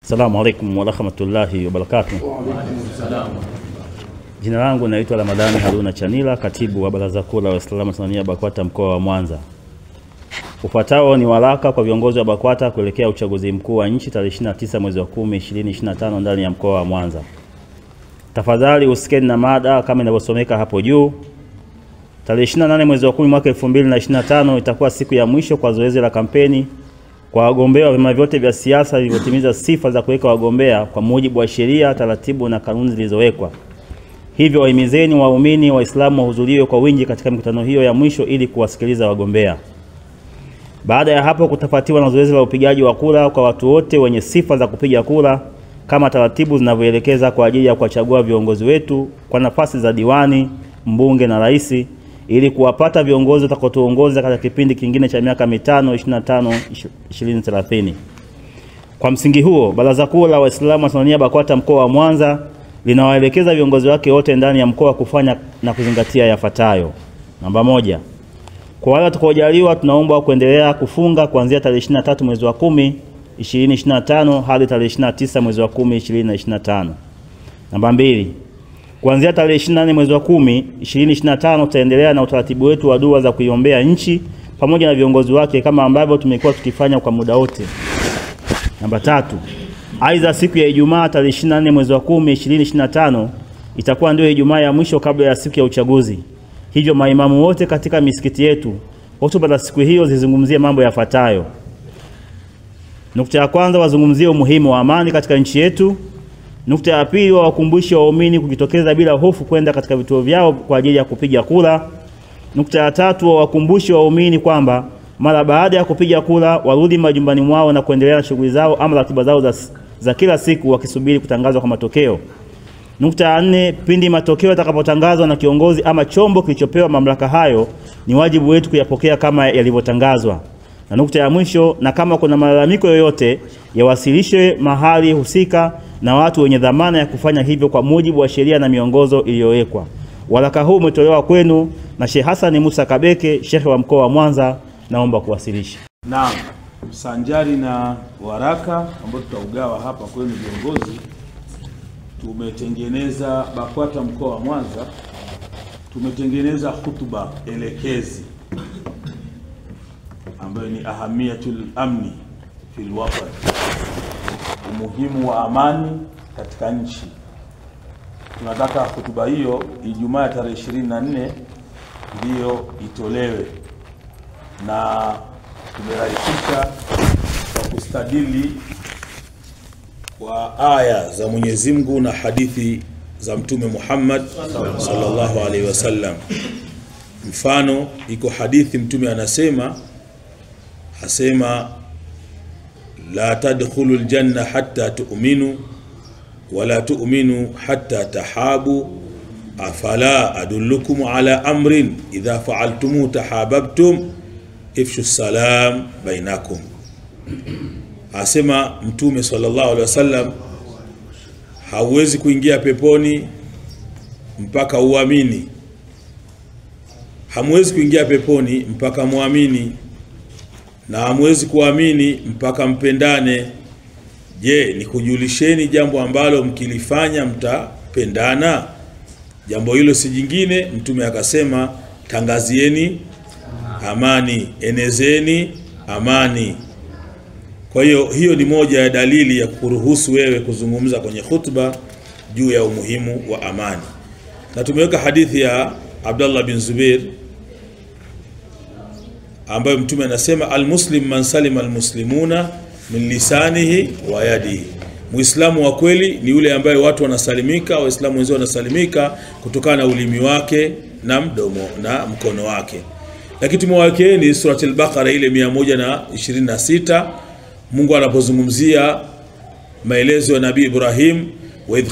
Assalamu alaikum wa rahmatullahi wa barakatuh. Jina langu naitwa Ramadhani Haruna Chanila, katibu wa Baraza Kuu la Waislamu Tanzania BAKWATA mkoa wa Mwanza. Ufuatao ni waraka kwa viongozi wa BAKWATA kuelekea uchaguzi mkuu wa nchi tarehe 29 mwezi wa 10 2025 ndani ya mkoa wa Mwanza. Tafadhali usikeni na mada kama inavyosomeka hapo juu. Tarehe 28 mwezi wa 10 mwaka 2025 itakuwa siku ya mwisho kwa zoezi la kampeni kwa wagombea wa vyama vyote vya siasa vilivyotimiza sifa za kuweka wagombea kwa mujibu wa sheria, taratibu na kanuni zilizowekwa. Hivyo wahimizeni waumini Waislamu wahudhurie kwa wingi katika mikutano hiyo ya mwisho ili kuwasikiliza wagombea. Baada ya hapo kutafuatiwa na zoezi la upigaji wa kura kwa watu wote wenye sifa za kupiga kura kama taratibu zinavyoelekeza kwa ajili ya kuwachagua viongozi wetu kwa nafasi za diwani, mbunge na rais, ili kuwapata viongozi watakaotuongoza katika kipindi kingine cha miaka mitano 2030. Kwa msingi huo, Baraza Kuu la Waislamu wa Tanzania BAKWATA mkoa wa Mwanza linawaelekeza viongozi wake wote ndani ya mkoa kufanya na kuzingatia yafuatayo. Namba 1. Kwa wale watakaojaliwa tunaomba kuendelea kufunga kuanzia tarehe 23 mwezi wa 10 2025 hadi tarehe 29 mwezi wa 10 2025. Namba 2. Kuanzia tarehe 24 mwezi wa 10 2025 tutaendelea na utaratibu wetu wa dua za kuiombea nchi pamoja na viongozi wake kama ambavyo tumekuwa tukifanya kwa muda wote. Namba 3. Aidha, siku ya Ijumaa tarehe 24 mwezi wa 10 2025 itakuwa ndio Ijumaa ya mwisho kabla ya siku ya uchaguzi. Hivyo maimamu wote katika misikiti yetu hotuba za siku hiyo zizungumzie mambo yafuatayo. Nukta ya kwanza, wazungumzie umuhimu wa amani katika nchi yetu. Nukta ya pili, wakumbushe waumini kujitokeza bila hofu kwenda katika vituo vyao kwa ajili ya kupiga kura. Nukta ya tatu, wakumbushe waumini kwamba mara baada ya kupiga kura warudi majumbani mwao na kuendelea na shughuli zao ama ratiba zao za kila siku wakisubiri kutangazwa kwa matokeo. Nukta ya 4, pindi matokeo yatakapotangazwa na kiongozi ama chombo kilichopewa mamlaka hayo, ni wajibu wetu kuyapokea kama yalivyotangazwa. Na nukta ya mwisho, na kama kuna malalamiko yoyote yawasilishwe mahali husika na watu wenye dhamana ya kufanya hivyo kwa mujibu wa sheria na miongozo iliyowekwa. Waraka huu umetolewa kwenu na Sheikh Hassan Musa Kabeke, Sheikh wa mkoa wa Mwanza. Naomba kuwasilisha. Naam, sanjari na waraka ambao tutaugawa hapa kwenu viongozi, tumetengeneza BAKWATA mkoa wa Mwanza, tumetengeneza hutuba elekezi ambayo ni ahamiyatul amni fil watan, umuhimu wa amani katika nchi. Tunataka hutuba hiyo Ijumaa tarehe 24 ndiyo itolewe, na tumerahisisha kwa kustadili kwa aya za Mwenyezi Mungu na hadithi za Mtume Muhammad sallallahu alaihi wasallam. Mfano, iko hadithi Mtume asema la tadkhulul janna hatta tu'minu wala tu'minu hatta tahabu afala adullukum ala amrin idha fa'altumu tahabbtum ifshu salam bainakum. Asema Mtume sallallahu alaihi wasallam, hauwezi kuingia peponi mpaka uamini. Hamwezi kuingia peponi mpaka muamini, na hamwezi kuamini mpaka mpendane. Je, nikujulisheni jambo ambalo mkilifanya mtapendana? Jambo hilo si jingine, Mtume akasema, tangazieni amani, enezeni amani. Kwa hiyo ni moja ya dalili ya kuruhusu wewe kuzungumza kwenye khutba juu ya umuhimu wa amani. Na tumeweka hadithi ya Abdullah bin Zubair ambayo Mtume anasema, almuslim man salima almuslimuna min lisanihi wa yadihi. Muislamu wa kweli ni yule ambaye watu wanasalimika, waislamu wenzao wanasalimika kutokana na ulimi wake na mdomo na mkono wake. Lakini tumewekea ni surah al-Baqara ile 126, Mungu anapozungumzia maelezo ya Nabii Ibrahim, wa idh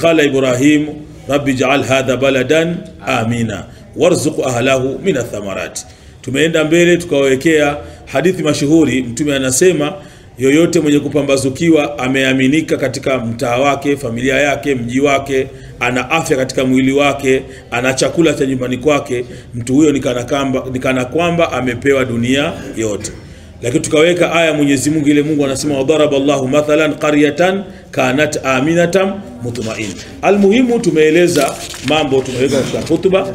qala Ibrahim rabbi ij'al hadha baladan amina warzuq ahlahu min ath-thamarat. Tumeenda mbele tukawekea hadithi mashuhuri. Mtume anasema, yoyote mwenye kupambazukiwa ameaminika katika mtaa wake, familia yake, mji wake, ana afya katika mwili wake, ana chakula cha nyumbani kwake, mtu huyo ni kana kwamba amepewa dunia yote. lakini tukaweka aya Mwenyezi Mungu ile Mungu anasema wadaraba Allahu mathalan qaryatan kanat aminatan mutma'in. Almuhimu tumeeleza mambo tumeweka katika hutuba,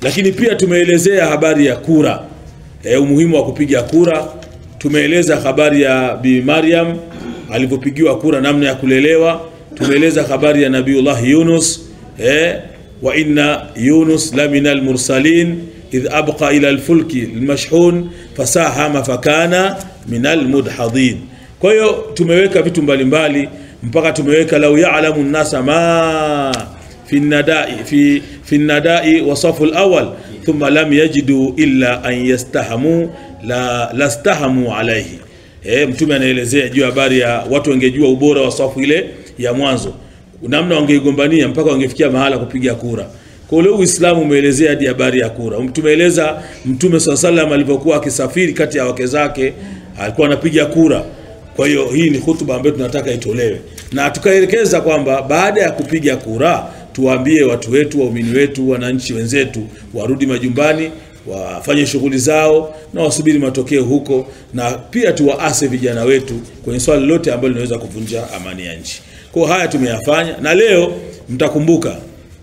lakini pia tumeelezea habari ya kura, umuhimu wa kupiga kura. Tumeeleza habari ya Bi Maryam alipopigiwa kura, namna ya kulelewa. Tumeeleza habari ya Nabiullah Yunus, wa inna Yunus laminal mursalin idh abqa ila alfulki almashhun fasahama fakana minal mudhadhin. Kwa hiyo tumeweka vitu mbalimbali mpaka tumeweka lau ya'lamu an-nasa ma fi an-nada'i wa safu al-awwal thumma lam yajidu illa an yastahamu lastahamu alayhi. Mtume anaelezea juu habari ya watu wangejua ubora wa safu ile ya mwanzo, namna wangeigombania mpaka wangefikia mahala kupiga kura. Kwa leo Uislamu umeelezea hadi habari ya kura. Tumeeleza Mtume SAW alipokuwa akisafiri kati ya wake zake alikuwa anapiga kura. Kwa hiyo hii ni hutuba ambayo tunataka itolewe, na tukaelekeza kwamba baada ya kupiga kura tuwaambie watu wetu, waumini wetu, wananchi wenzetu warudi majumbani, wafanye shughuli zao na wasubiri matokeo huko, na pia tuwaase vijana wetu kwenye swali lote ambalo linaweza kuvunja amani ya nchi. Kwa haya tumeyafanya, na leo mtakumbuka,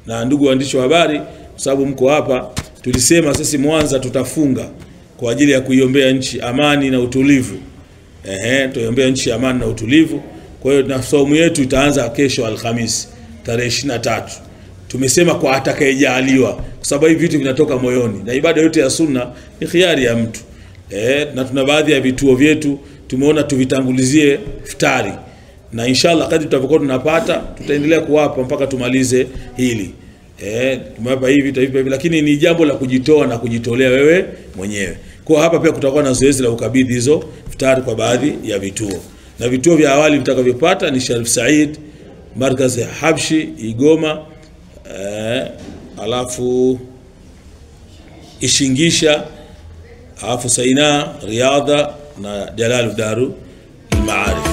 na ndugu waandishi wa habari, kwa sababu mko hapa, tulisema sisi Mwanza tutafunga kwa ajili ya kuiombea nchi amani na utulivu. Tuiombea nchi amani na utulivu. Kwa hiyo na saumu yetu itaanza kesho Alhamisi tarehe 23. Tumesema kwa atakayejaliwa, kwa sababu hivi vitu vinatoka moyoni, na ibada yote ya sunna ni khiari ya mtu. Na tuna baadhi ya vituo vyetu tumeona tuvitangulizie iftari, na inshallah kadri tutapokuwa tunapata tutaendelea kuwapa mpaka tumalize hili. Tumewapa hivi, lakini ni jambo la kujitoa na kujitolea wewe mwenyewe. Kwa hapa pia kutakuwa na zoezi la ukabidhi hizo iftari kwa baadhi ya vituo. Na vituo vya awali mtakavyopata ni Sharif Said, Markaz Habshi Igoma, alafu Ishingisha, alafu Saina Riadha na Jalal Daru al-Maarif.